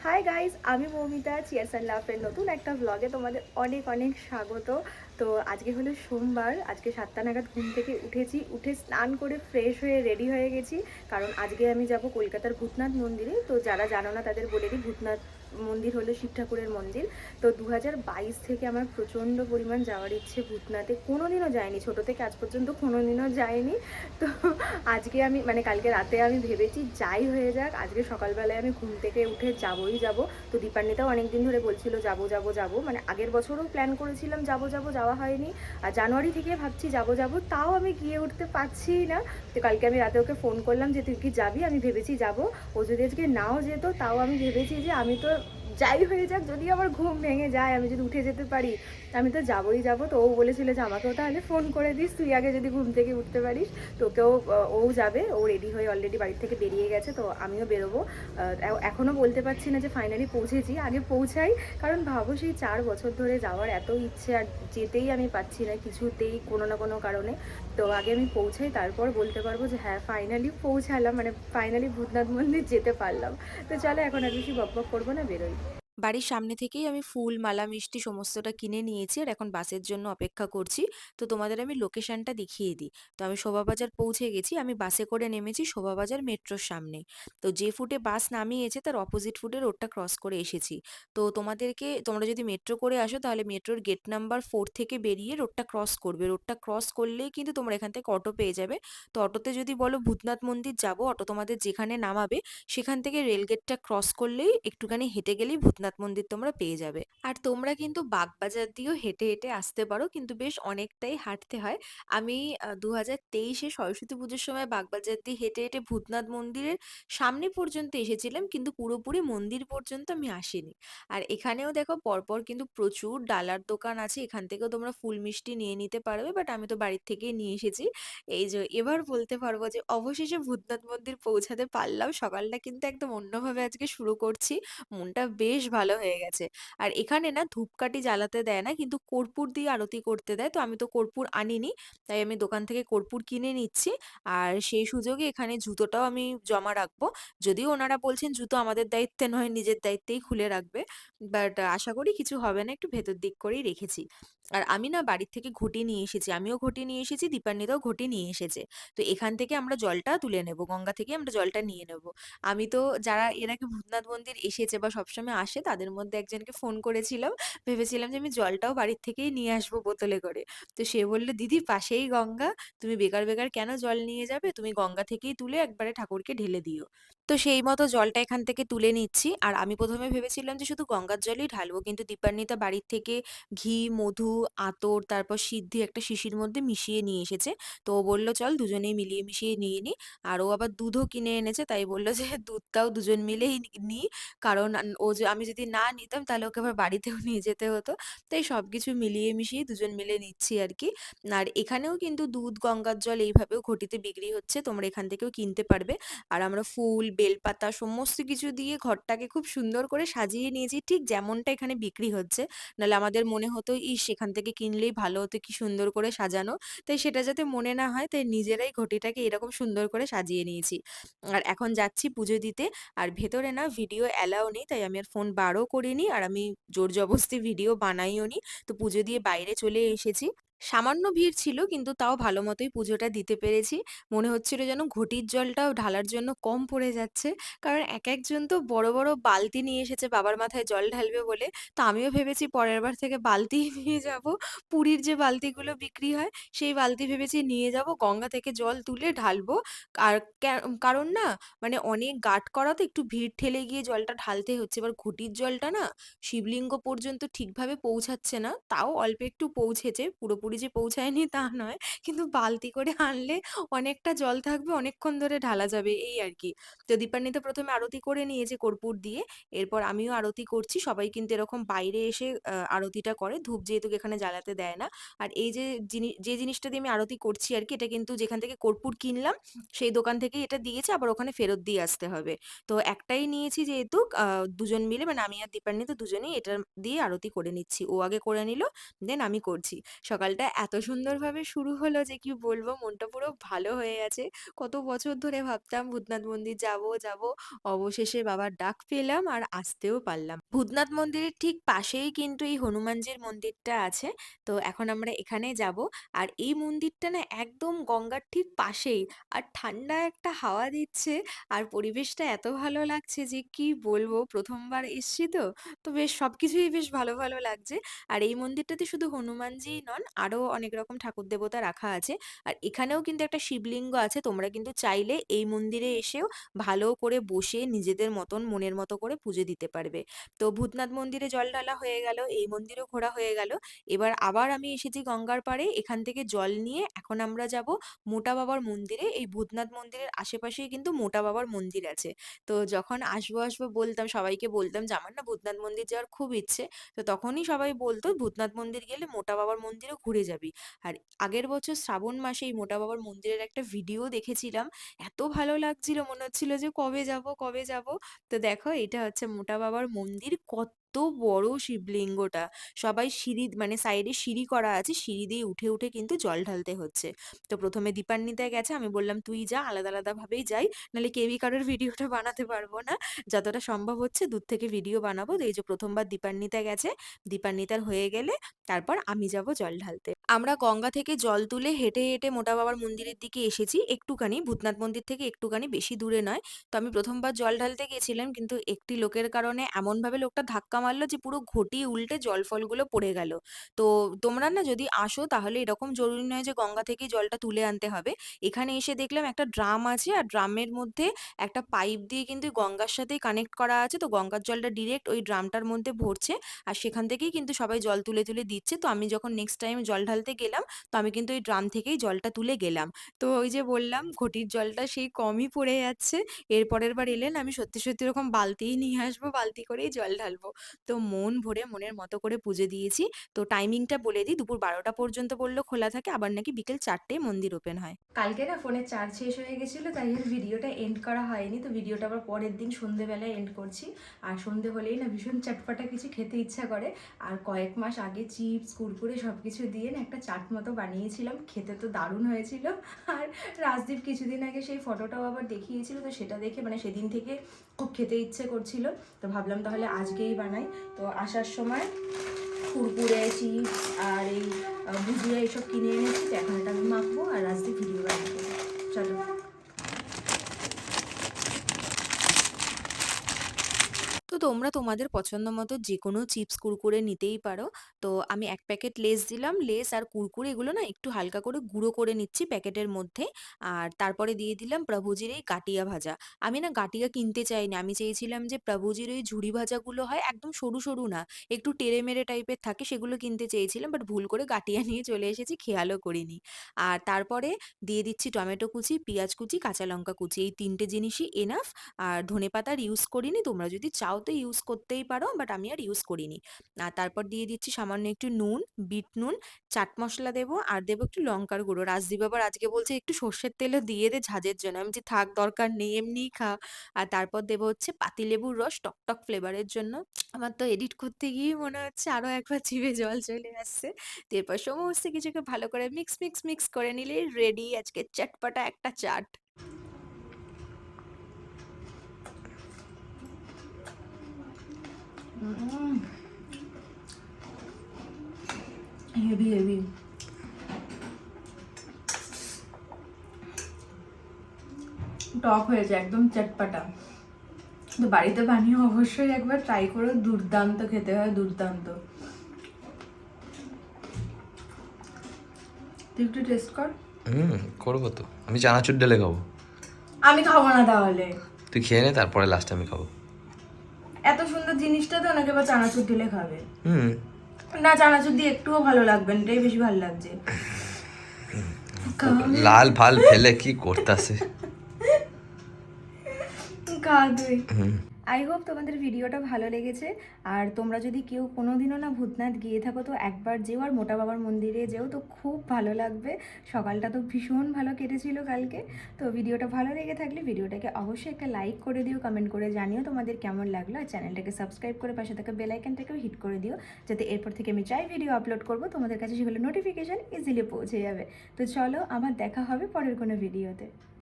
Hi guys, আমি Moumita. Cheers and লাভের নতুন একটা ব্লগে তোমাদের অনেক অনেক স্বাগত। তো আজকে হলো সোমবার। আজকে 7টা নাগাদ ঘুম থেকে উঠেছি, উঠে স্নান করে ফ্রেশ হয়ে রেডি হয়ে গেছি। কারণ আজকে আমি যাব কলকাতার ভূতনাথ মন্দিরে। তো যারা জানো না তাদের বলে দিই, ভূতনাথ মন্দির হলো শিব ঠাকুরের মন্দির। তো 2022 থেকে আমার প্রচণ্ড পরিমাণ যাওয়ার ইচ্ছে ভূতনাথে। কোনোদিনও যায়নি, ছোটো থেকে আজ পর্যন্ত কোনোদিনও যায়নি। তো আজকে আমি মানে কালকে রাতে আমি ভেবেছি যাই হয়ে যাক, আজকে সকালবেলায় আমি ঘুম থেকে উঠে যাবই যাব। তো দীপান্বিতাও অনেক দিন ধরে বলছিল যাবো যাবো যাবো, মানে আগের বছরও প্ল্যান করেছিলাম যাবো যাবো, যাওয়া হয়নি। আর জানুয়ারি থেকে ভাবছি যাবো যাবো, তাও আমি গিয়ে উঠতে পারছি না। তো কালকে আমি রাতে ওকে ফোন করলাম যে তুই কি যাবি, আমি ভেবেছি যাবো। ও যদি আজকে নাও যেত, তাও আমি ভেবেছি যে আমি তো যাই হয়ে যাক, যদি আমার ঘুম ভেঙে যায়, আমি যদি উঠে যেতে পারি, আমি তো যাবোই যাবো। তো ও বলেছিল যে আমাকেও তাহলে ফোন করে দিস, তুই আগে যদি ঘুম থেকে উঠতে পারিস। তোকেও ও যাবে, ও রেডি হয়ে অলরেডি বাড়ির থেকে বেরিয়ে গেছে। তো আমিও বেরোবো। এখনও বলতে পারছি না যে ফাইনালি পৌঁছেছি, আগে পৌঁছাই। কারণ ভাবো, সেই 4 বছর ধরে যাওয়ার এত ইচ্ছে, আর যেতেই আমি পাচ্ছি না কিছুতেই, কোনো না কোনো কারণে। তো আগে আমি পৌঁছাই, তারপর বলতে পারবো যে হ্যাঁ ফাইনালি পৌঁছালাম, মানে ফাইনালি ভূতনাথ মন্দির যেতে পারলাম। তো চলো, এখন আর বেশি বকবক করবো না, বেরোই। বাড়ির সামনে থেকেই আমি ফুল, মালা, মিষ্টি সমস্তটা কিনে নিয়েছি আর এখন বাসের জন্য অপেক্ষা করছি। তো তোমাদের আমি লোকেশনটা দেখিয়ে দিই। তো আমি শোভাবাজার পৌঁছে গেছি। আমি বাসে করে নেমেছি শোভাবাজার মেট্রোর সামনে। তো যে ফুটে বাস নামিয়েছে তার অপোজিট ফুটে রোডটা ক্রস করে এসেছি। তো তোমরা যদি মেট্রো করে আসো তাহলে মেট্রোর গেট নাম্বার 4 থেকে বেরিয়ে রোডটা ক্রস করবে। রোডটা ক্রস করলেই কিন্তু তোমরা এখান থেকে অটো পেয়ে যাবে। তো অটোতে যদি বলো ভূতনাথ মন্দির যাবো, অটো তোমাদের যেখানে নামাবে সেখান থেকে রেলগেটটা ক্রস করলেই একটুখানি হেঁটে গেলেই ভূতনাথ মন্দির তোমরা পেয়ে যাবে। আর তোমরা কিন্তু বাগবাজার দিয়েও হেঁটে হেঁটে আসতে পারো, কিন্তু বেশ অনেকটাই হাঁটতে হয়। আমি 2023-এ সরস্বতী পুজোর সময় বাগবাজার দিয়ে হেঁটে হেঁটে ভূতনাথ মন্দিরের সামনে পর্যন্ত এসেছিলাম, কিন্তু পুরোপুরি মন্দির পর্যন্ত আমি আসিনি। আর এখানেও দেখো পরপর কিন্তু প্রচুর ডালার দোকান আছে, এখান থেকেও তোমরা ফুল মিষ্টি নিয়ে নিতে পারবে, বাট আমি তো বাড়ির থেকেই নিয়ে এসেছি। এই যে এবার বলতে পারবো যে অবশেষে ভূতনাথ মন্দির পৌঁছাতে পারলাম। সকালটা কিন্তু একদম অন্যভাবে আজকে শুরু করছি। মনটা বেশ ভালো হয়ে গেছে। আর এখানে না ধূপকাঠি জ্বালাতে দেয় না, কিন্তু কর্পূর দিয়ে আরতি করতে দেয়। তো আমি তো কর্পূর আনিনি। তাই আমি দোকান থেকে কর্পূর কিনে নিচ্ছি। আর সেই সুযোগে এখানে জুতোটাও আমি জমা রাখবো। যদিও ওনারা বলছেন জুতো আমাদের দায়িত্বে নয়, নিজের দায়িত্বেই খুলে রাখবে। বাট আশা করি কিছু হবে না। একটু ভেতর দিক করেই রেখেছি। আর আমি না বাড়ির থেকে ঘটি নিয়ে এসেছি। আমিও ঘটি নিয়ে এসেছি, দীপান্বিতাও ঘটি নিয়ে এসেছে। তো এখান থেকে আমরা জলটা তুলে নেব। গঙ্গা থেকে আমরা জলটা নিয়ে নেব। আমি তো যারা এর আগে ভূতনাথ মন্দির এসেছে বা সবসময় আসে তাদের মধ্যে একজনকে ফোন করেছিলাম। ভেবেছিলাম যে আমি জলটাও বাড়ির থেকেই নিয়ে আসবো বোতলে করে। তো সে বলল, "দিদি পাশেই গঙ্গা। তুমি বেকার, বেকার কেন জল নিয়ে যাবে? তুমি গঙ্গা থেকেই তুলে একবারে ঠাকুরকে ঢেলে দিও।" তো সেই মতো জলটা এখান থেকে তুলে নিচ্ছি। আর আমি ১ম এ ভেবেছিলাম যে শুধু গঙ্গার জলই ঢালবো। কিন্তু দীপান্বিতা বাড়ির থেকে ঘি, মধু, আতর, তারপর সিদ্ধি একটা শিশির মধ্যে মিশিয়ে নিয়ে এসেছে। তো ও বলল, "চল দুজনেই মিলিয়ে মিশিয়ে নিয়ে নিই।" আর ও আবার দুধও কিনে এনেছে। তাই বলল যে দুধটাও দুজন মিলেই নিই। কারণ আমি যদি না নিতাম তাহলে ওকে আবার বাড়িতেও নিয়ে যেতে হতো। তাই সবকিছু মিলিয়ে মিশিয়ে দুজন মিলে নিচ্ছি আরকি। আর এখানেও কিন্তু দুধ, গঙ্গার জল এইভাবেও ঘটিতে বিক্রি হচ্ছে। তোমরা এখান থেকেও কিনতে পারবে। আর আমরা ফুল, বেলপাতা সমস্ত কিছু দিয়ে ঘরটাকে খুব সুন্দর করে সাজিয়ে নিয়েছি, ঠিক যেমনটা এখানে বিক্রি হচ্ছে। নাহলে আমাদের মনে হতো, ইস! এখান থেকে কিনলেই ভালো হতো, কি সুন্দর করে সাজানো। তাই সেটা যাতে মনে না হয়, তাই নিজেরাই ঘটিটাকে এরকম সুন্দর করে সাজিয়ে নিয়েছি। আর এখন যাচ্ছি পুজো দিতে। আর ভেতরে না ভিডিও অ্যালাও নেই, তাই আমি আর ফোন বারও করিনি। আর আমি জোরজবস্তি ভিডিও বানাইও নি। তো পুজো দিয়ে বাইরে চলে এসেছি। সামান্য ভিড় ছিল, কিন্তু তাও ভালো মতোই পুজোটা দিতে পেরেছি। মনে হচ্ছিল যেন ঘটির জলটাও ঢালার জন্য কম পড়ে যাচ্ছে। কারণ একেকজন তো বড়, বড় বালতি নিয়ে এসেছে বাবার মাথায় জল ঢালবে বলে। তো আমিও ভেবেছি পরের বার থেকে বালতিই নিয়ে যাবো। পুরীর যে বালতিগুলো বিক্রি হয়, সেই বালতি ভেবেছি নিয়ে যাবো। গঙ্গা থেকে জল তুলে ঢালবো। আর কারণ না, মানে অনেক গাঁট করা তো, একটু ভিড় ঠেলে গিয়ে জলটা ঢালতে হচ্ছে। এবার ঘটির জলটা না শিবলিঙ্গ পর্যন্ত ঠিকভাবে পৌঁছাচ্ছে না। তাও অল্প একটু পৌঁছেছে। পুরোপুরি যে পৌঁছায়নি তা নয়। কিন্তু বালতি করে আনলে অনেকটা জল থাকবে, অনেকক্ষণ ধরে ঢালা যাবে এই আরকি। তো দীপান্বিতা ১ম এ আরতি করে নিয়েছে কর্পূর দিয়ে। এরপর আমিও আরতি করছি। সবাই কিন্তু এরকম বাইরে এসে আরতিটা করে। ধূপ যেহেতু এখানে জ্বালাতে দেয় না। আর এই যে জিনিসটা দিয়ে আমি আরতি করছি আরকি, এটা কিন্তু যেখান থেকে কর্পূর কিনলাম সেই দোকান থেকেই এটা দিয়েছে, আবার ওখানে ফেরত দিয়ে আসতে হবে। তো একটাই নিয়েছি যেহেতু, দুজন মিলে, মানে আমি আর দীপান্বিতা দুজনেই এটা দিয়ে আরতি করে নিচ্ছি। ও আগে করে নিল, দেন আমি করছি। সকালটা সকালটা এত সুন্দরভাবে শুরু হলো যে কি বলবো, মনটা পুরো ভালো হয়ে আছে। কত বছর ধরে ভাবতাম ভূতনাথ মন্দির যাবো, যাবো। অবশেষে বাবার ডাক পেলাম আর আসতেও পারলাম। ভূতনাথ মন্দিরের ঠিক পাশেই কিন্তু এই হনুমানজির মন্দিরটা আছে। তো এখন আমরা এখানে যাবো। আর এই মন্দিরটা না একদম গঙ্গার ঠিক পাশেই। আর ঠান্ডা একটা হাওয়া দিচ্ছে আর পরিবেশটা এত ভালো লাগছে যে কি বলবো, ১ম বার এসছি তো। তো বেশ সবকিছুই বেশ ভালো, ভালো লাগছে। আর এই মন্দিরটাতে শুধু হনুমানজিই নন, আরো অনেক রকম ঠাকুর-দেবতা রাখা আছে। আর এখানেও কিন্তু একটা শিবলিঙ্গ আছে। তোমরা কিন্তু চাইলে এই মন্দিরে এসেও ভালো করে বসে নিজেদের মতন মনের মতো করে পুজো দিতে পারবে। তো ভূতনাথ মন্দিরে জল ঢালা হয়ে গেল, এই মন্দিরেও ঘোরা হয়ে গেল। এবার আবার আমি এসেছি গঙ্গার পাড়ে। এখান থেকে জল নিয়ে এখন আমরা যাবো মোটা বাবার মন্দিরে। এই ভূতনাথ মন্দিরের আশেপাশেই কিন্তু মোটা বাবার মন্দির আছে। তো যখন আসবো, আসবো বলতাম, সবাইকে বলতাম যে আমার না ভূতনাথ মন্দির যাওয়ার খুব ইচ্ছে। তো তখনই সবাই বলতো ভূতনাথ মন্দির গেলে মোটা বাবার মন্দিরেও ঘুরে যাবি। আর আগের বছর শ্রাবণ মাসে এই মোটা বাবার মন্দিরের একটা ভিডিও দেখেছিলাম। এত ভালো লাগছিল, মনে হচ্ছিল যে কবে যাবো, কবে যাবো। তো দেখো এটা হচ্ছে মোটা বাবার মন্দির। কত বড় শিবলিঙ্গটা। সবাই সিঁড়ি মানে সাইডে সিঁড়ি করা আছে। সিঁড়ি দিয়ে উঠে, উঠে কিন্তু জল ঢালতে হচ্ছে। তো ১ম এ দীপান্বিতা গেছে। আমি বললাম, "তুই যা, আলাদা, আলাদা ভাবেই যাই। নাহলে কেউই কারোর ভিডিওটা বানাতে পারবো না। যতটা সম্ভব হচ্ছে দূর থেকে ভিডিও বানাবো।" তো এই যে ১ম বার দীপান্বিতা গেছে। দীপান্বিতার হয়ে গেলে তারপর আমি যাবো জল ঢালতে। আমরা গঙ্গা থেকে জল তুলে হেঁটে, হেঁটে মোটা বাবার মন্দিরের দিকে এসেছি। একটুখানি ভূতনাথ মন্দির থেকে একটুখানি, বেশি দূরে নয়। তো আমি ১ম বার জল ঢালতে গেছিলাম কিন্তু একটি লোকের কারণে এমনভাবে লোকটা ধাক্কা মারল যে পুরো ঘটি উল্টে জল ফলগুলো পড়ে গেল। তো তোমরা না যদি আসো তাহলে এরকম জরুরি নয় যে গঙ্গা থেকেই জলটা তুলে আনতে হবে। এখানে এসে দেখলাম একটা ড্রাম আছে আর ড্রামের মধ্যে একটা পাইপ দিয়ে কিন্তু গঙ্গার সাথেই কানেক্ট করা আছে। তো গঙ্গার জলটা ডিরেক্ট ওই ড্রামটার মধ্যে ভরছে। আর সেখান থেকেই কিন্তু সবাই জল তুলে, তুলে দিচ্ছে। তো আমি যখন নেক্সট টাইম জল ঢালতে গেলাম, তো আমি কিন্তু ওই ড্রাম থেকেই জলটা তুলে গেলাম। তো ওই যে বললাম ঘটির জলটা সেই কমই পড়ে যাচ্ছে। এর পরের বার এলে না আমি সত্যি, সত্যি ওরকম বালতিই নিয়ে আসবো, বালতি করেই জল ঢালবো। তো মন ভরে মনের মতো করে পুজো দিয়েছি। তো টাইমিংটা বলে দিই, দুপুর ১২টা পর্যন্ত বলল খোলা থাকে, আবার নাকি বিকেল ৪টেয় মন্দির ওপেন হয়। কালকে না ফোনের চার্জ শেষ হয়ে গেছিলো, তাই আর ভিডিওটা এন্ড করা হয়নি। তো ভিডিওটা আবার পরের দিন সন্ধ্যেবেলায় এন্ড করছি। আর সন্ধ্যে হলেই না ভীষণ চটপটা কিছু খেতে ইচ্ছা করে। আর কয়েক মাস আগে চিপস, কুরকুরে সব কিছু দিয়ে না একটা চাট মতো বানিয়েছিলাম। খেতে তো দারুণ হয়েছিল। আর রাজদীপ কিছুদিন আগে সেই ফটোটাও আবার দেখিয়েছিল। তো সেটা দেখে মানে সেদিন থেকে খুব খেতে ইচ্ছে করছিল। তো ভাবলাম তাহলে আজকেই বানাই। তো আসার সময় কুরকুরে, চিপস আর এই ভুজিয়া এইসব কিনে এনেছি। তো এখন এটা আমি মাখবো আর রাজদীপ ভিডিও বানাবো। চলো। তো তোমরা তোমাদের পছন্দ মতো যেকোনো চিপস, কুরকুরে নিতেই পারো। তো আমি ১ প্যাকেট লেস দিলাম। লেস আর কুরকুরে এগুলো না একটু হালকা করে গুঁড়ো করে নিচ্ছি প্যাকেটের মধ্যে। আর তারপরে দিয়ে দিলাম প্রভুজির এই গাঁটিয়া ভাজা। আমি না গাঁটিয়া কিনতে চাইনি। আমি চেয়েছিলাম যে প্রভুজির ওই ঝুরি ভাজাগুলো হয় একদম সরু, সরু না, একটু টেড়ে-মেড়ে টাইপের থাকে, সেগুলো কিনতে চেয়েছিলাম। বাট ভুল করে গাঁটিয়া নিয়ে চলে এসেছি, খেয়ালও করিনি। আর তারপরে দিয়ে দিচ্ছি টমেটো কুচি, পেঁয়াজ কুচি, কাঁচা লঙ্কা কুচি। এই ৩ টে জিনিসই এনাফ। আর ধনেপাতা আর ইউজ করিনি। তোমরা যদি চাও তো ইউজ করতেই পারো, বাট আমি আর ইউজ করিনি। আর তারপর দিয়ে দিচ্ছি সামান্য একটু নুন, বিট নুন, চাট মসলা দেবো আর দেবো একটু লঙ্কার গুঁড়ো। রাজদীপ আবার আজকে বলছে একটু সর্ষের তেলও দিয়ে দে ঝাঁঝের জন্য। আমি বলছি থাক, দরকার নেই, এমনিই খা। আর তারপর দেবো হচ্ছে পাতিলেবুর রস টকটক ফ্লেভারের জন্য। আমার তো এডিট করতে গিয়েই মনে হচ্ছে আরো একবার জিভে জল চলে আসছে। তো এরপর সমস্ত কিছুকে ভালো করে মিক্স করে নিলেই রেডি আজকে চটপটা একটা চাট। Heavy heavy. টক হয়েছে, একদম চটপটা। তো বাড়িতে বানিয়ে অবশ্যই একবার ট্রাই করো, দুর্দান্ত খেতে হয়, দুর্দান্ত। তুই একটু টেস্ট কর। করবো তো। আমি চানাচুর ঢেলে খাবো। আমি খাবো না তাহলে। তুই খেয়ে নে, তারপরে লাস্টে আমি খাবো। এত সুন্দর জিনিসটা তো ওনাকে বা চানাচুর ঢেলে খাবে। হুম। না, চানাচুর দিয়ে একটুও ভালো লাগবে না, এটাই বেশি ভালো লাগছে। লাল ফাল ফেলে কি করতাছে? খা তুই। আই হোপ তোমাদের ভিডিওটা ভালো লেগেছে। আর তোমরা যদি কেউ কোনোদিনও না ভূতনাথ গিয়ে থাকো তো একবার যেও, আর মোটা বাবার মন্দিরে যেও, তো খুব ভালো লাগবে। সকালটা তো ভীষণ ভালো কেটেছিল কালকে। তো ভিডিওটা ভালো লেগে থাকলে ভিডিওটাকে অবশ্যই একটা লাইক করে দিও, কমেন্ট করে জানিও তোমাদের কেমন লাগলো, আর চ্যানেলটাকে সাবস্ক্রাইব করে পাশে থাকা বেল আইকনটাকেও হিট করে দিও, যাতে এরপর থেকে আমি যাই ভিডিও আপলোড করব তোমাদের কাছে সেগুলো নোটিফিকেশান ইজিলি পৌঁছে যাবে। তো চলো, আবার দেখা হবে পরের কোনো ভিডিওতে।